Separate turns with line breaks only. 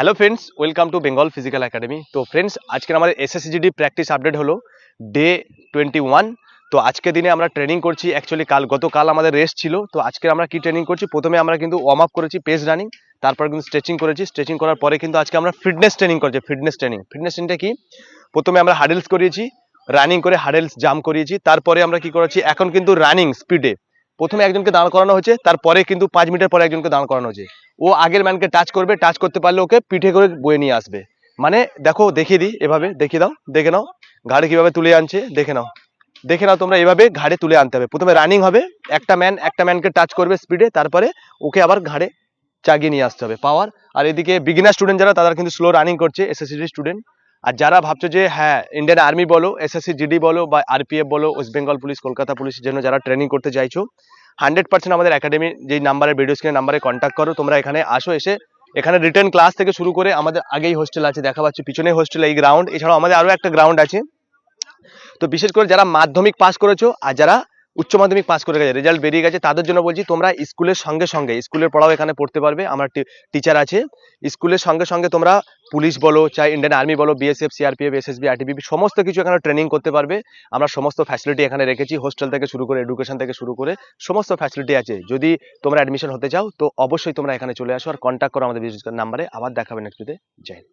Hello friends, welcome to Bengal physical academy. তো friends, আজকের আমাদের এসএসসিজিডি প্র্যাকটিস আপডেট হলো ডে 21। তো আজকের দিনে আমরা ট্রেনিং করছি। অ্যাকচুয়ালি গতকাল আমাদের রেস্ট ছিল। তো আজকে আমরা কি ট্রেনিং করছি, প্রথমে আমরা কিন্তু ওয়ার্ম আপ করেছি পেস রানিং, তারপর কিন্তু স্ট্রেচিং করেছি। স্ট্রেচিং করার পরে কিন্তু আজকে আমরা ফিটনেস ট্রেনিং করছি। ফিটনেস ট্রেনিংটা কি, প্রথমে আমরা হাডেলস করিয়েছি, রানিং করে হাডেলস জাম্প করিয়েছি। তারপরে আমরা কি করেছি, এখন কিন্তু রানিং স্পিডে প্রথমে একজনকে দাঁড় করানো হয়েছে, তারপরে কিন্তু 5 মিনিটের পরে একজনকে দাঁড় করানো হয়েছে। ও আগের ম্যানকে টাচ করবে, টাচ করতে পারলে ওকে পিঠে করে বয়ে নিয়ে আসবে। মানে দেখো, দেখিয়ে দিই, এভাবে দেখিয়ে দাও, দেখে নাও ঘাড়ে কিভাবে তুলে আনছে, দেখে নাও তোমরা। এইভাবে ঘাড়ে তুলে আনতে হবে। প্রথমে রানিং হবে, একটা ম্যানকে টাচ করবে স্পিডে, তারপরে ওকে আবার ঘাড়ে চাগিয়ে নিয়ে আসতে হবে পাওয়ার। আর এদিকে বিগিনার স্টুডেন্ট যারা, তারা কিন্তু স্লো রানিং করছে, এসএসসি স্টুডেন্ট। আর যারা ভাবছো যে হ্যাঁ, ইন্ডিয়ান আর্মি বলো, এসএসসি জিডি বলো, বা আরপিএফ বলো, ওয়েস্ট বেঙ্গল পুলিশ, কলকাতা পুলিশের জন্য যারা ট্রেনিং করতে চাইছো, 100% আমাদের একাডেমি যেই নাম্বারে, ভিডিও স্ক্রিনের নাম্বারে কন্ট্যাক্ট করো। তোমরা এখানে আসো, এসে এখানে রিটার্ন ক্লাস থেকে শুরু করে আমাদের আগেই হোস্টেল আছে, দেখা পাচ্ছি পিছনে হোস্টেল, এই গ্রাউন্ড, এছাড়াও আমাদের আরো একটা গ্রাউন্ড আছে। তো বিশেষ করে যারা মাধ্যমিক পাস করেছো আর যারা উচ্চ মাধ্যমিক পাস করে গেছে, রেজাল্ট বেরিয়ে গেছে, তাদের জন্য বলছি তোমরা স্কুলের সঙ্গে সঙ্গে, স্কুলের পড়াও এখানে পড়তে পারবে। আমার টিচার আছে। স্কুলের সঙ্গে সঙ্গে তোমরা পুলিশ বলো, চাই ইন্ডিয়ান আর্মি বলো, বিএসএফ, সিআরপিএফ, এসএসবি, আরটিবিপি, সমস্ত কিছু এখানে ট্রেনিং করতে পারবে। আমরা সমস্ত ফ্যাসিলিটি এখানে রেখেছি, হোস্টেল থেকে শুরু করে, এডুকেশন থেকে শুরু করে সমস্ত ফ্যাসিলিটি আছে। যদি তোমরা অ্যাডমিশন হতে চাও তো অবশ্যই তোমরা এখানে চলে আসো আর কন্ট্যাক্ট করো আমাদের বিশেষ নাম্বারে। আবার দেখাবে নেক্সট ভিডিওতে। জয় হিন্দ।